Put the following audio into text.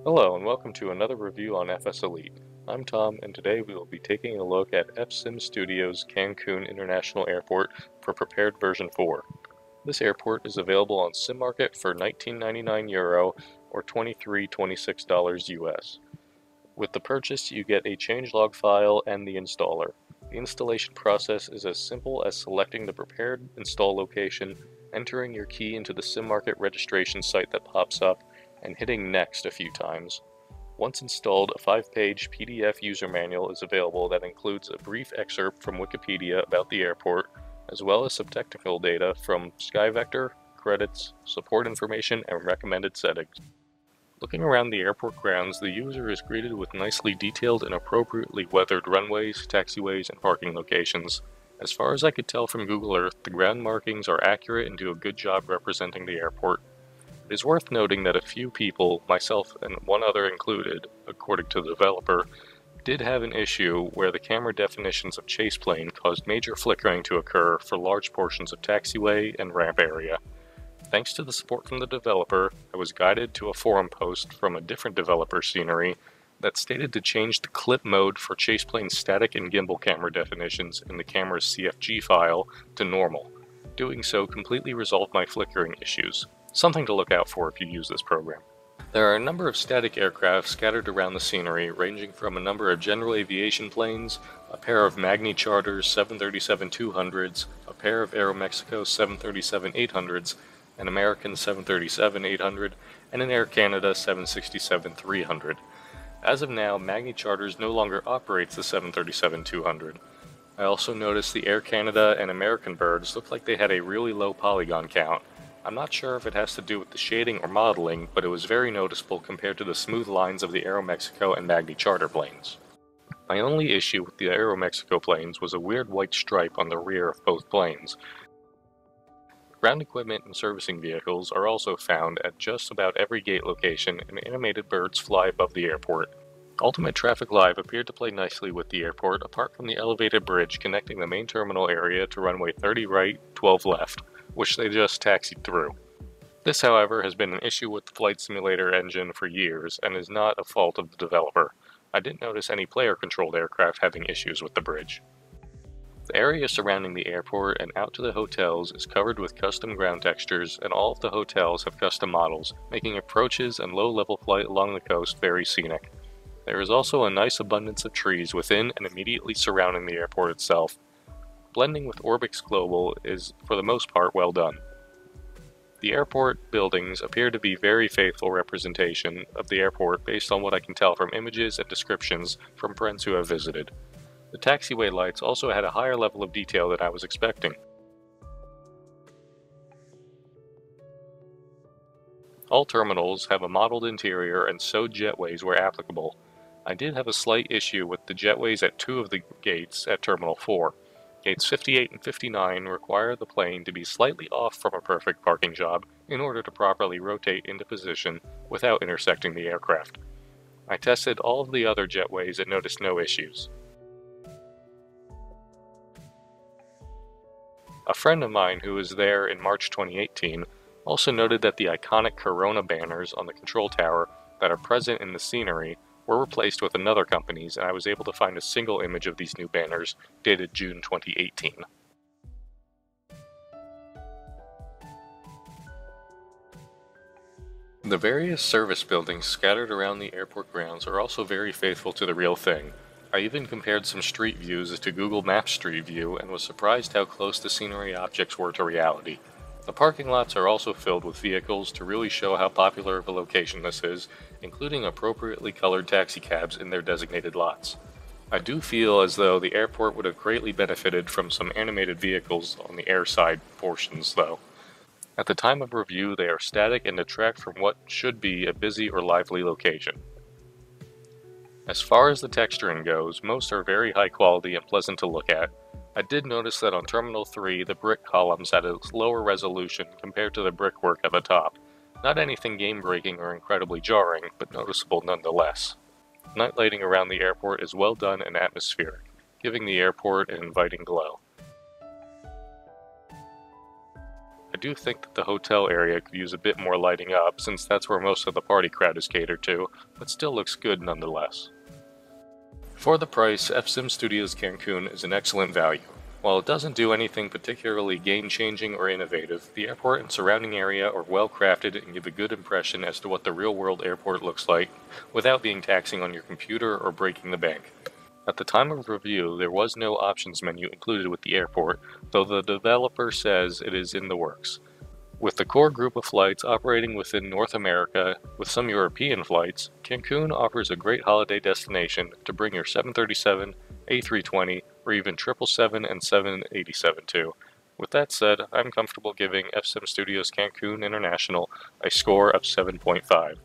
Hello and welcome to another review on FSElite. I'm Tom and today we will be taking a look at FSimStudios Cancun International Airport for Prepared version 4. This airport is available on SimMarket for €19.99 or $23-26 US. With the purchase you get a changelog file and the installer. The installation process is as simple as selecting the prepared install location, entering your key into the SimMarket registration site that pops up, and hitting next a few times. Once installed, a 5-page PDF user manual is available that includes a brief excerpt from Wikipedia about the airport, as well as some technical data from SkyVector, credits, support information, and recommended settings. Looking around the airport grounds, the user is greeted with nicely detailed and appropriately weathered runways, taxiways, and parking locations. As far as I could tell from Google Earth, the ground markings are accurate and do a good job representing the airport. It is worth noting that a few people, myself and one other included, according to the developer, did have an issue where the camera definitions of chase plane caused major flickering to occur for large portions of taxiway and ramp area. Thanks to the support from the developer, I was guided to a forum post from a different developer scenery that stated to change the clip mode for chase plane static and gimbal camera definitions in the camera's CFG file to normal. Doing so completely resolved my flickering issues. Something to look out for if you use this program. There are a number of static aircraft scattered around the scenery, ranging from a number of general aviation planes, a pair of Magni Charters 737-200s, a pair of Aeromexico 737-800s, an American 737-800, and an Air Canada 767-300. As of now, Magni Charters no longer operates the 737-200. I also noticed the Air Canada and American birds looked like they had a really low polygon count. I'm not sure if it has to do with the shading or modeling, but it was very noticeable compared to the smooth lines of the Aeromexico and Magni Charter planes. My only issue with the Aeromexico planes was a weird white stripe on the rear of both planes. Ground equipment and servicing vehicles are also found at just about every gate location, and animated birds fly above the airport. Ultimate Traffic Live appeared to play nicely with the airport, apart from the elevated bridge connecting the main terminal area to runway 30 right, 12 left, which they just taxied through. This, however, has been an issue with the Flight Simulator engine for years and is not a fault of the developer. I didn't notice any player-controlled aircraft having issues with the bridge. The area surrounding the airport and out to the hotels is covered with custom ground textures, and all of the hotels have custom models, making approaches and low-level flight along the coast very scenic. There is also a nice abundance of trees within and immediately surrounding the airport itself. Blending with Orbx Global is, for the most part, well done. The airport buildings appear to be very faithful representation of the airport based on what I can tell from images and descriptions from friends who have visited. The taxiway lights also had a higher level of detail than I was expecting. All terminals have a modeled interior and sewed jetways where applicable. I did have a slight issue with the jetways at 2 of the gates at Terminal 4. Gates 58 and 59 require the plane to be slightly off from a perfect parking job in order to properly rotate into position without intersecting the aircraft. I tested all of the other jetways and noticed no issues. A friend of mine who was there in March 2018 also noted that the iconic Corona banners on the control tower that are present in the scenery were replaced with another company's, and I was able to find a single image of these new banners dated June 2018. The various service buildings scattered around the airport grounds are also very faithful to the real thing. I even compared some street views to Google Maps Street View and was surprised how close the scenery objects were to reality. The parking lots are also filled with vehicles to really show how popular of a location this is, including appropriately colored taxicabs in their designated lots. I do feel as though the airport would have greatly benefited from some animated vehicles on the airside portions, though. At the time of review, they are static and detract from what should be a busy or lively location. As far as the texturing goes, most are very high quality and pleasant to look at. I did notice that on Terminal 3, the brick columns had a lower resolution compared to the brickwork at the top. Not anything game-breaking or incredibly jarring, but noticeable nonetheless. Night lighting around the airport is well done and atmospheric, giving the airport an inviting glow. I do think that the hotel area could use a bit more lighting up, since that's where most of the party crowd is catered to, but still looks good nonetheless. For the price, FSimStudios Cancun is an excellent value. While it doesn't do anything particularly game-changing or innovative, the airport and surrounding area are well crafted and give a good impression as to what the real-world airport looks like, without being taxing on your computer or breaking the bank. At the time of review, there was no options menu included with the airport, though the developer says it is in the works. With the core group of flights operating within North America, with some European flights, Cancun offers a great holiday destination to bring your 737, A320, or even 777 and 787 to. With that said, I'm comfortable giving FSimStudios Cancun International a score of 7.5.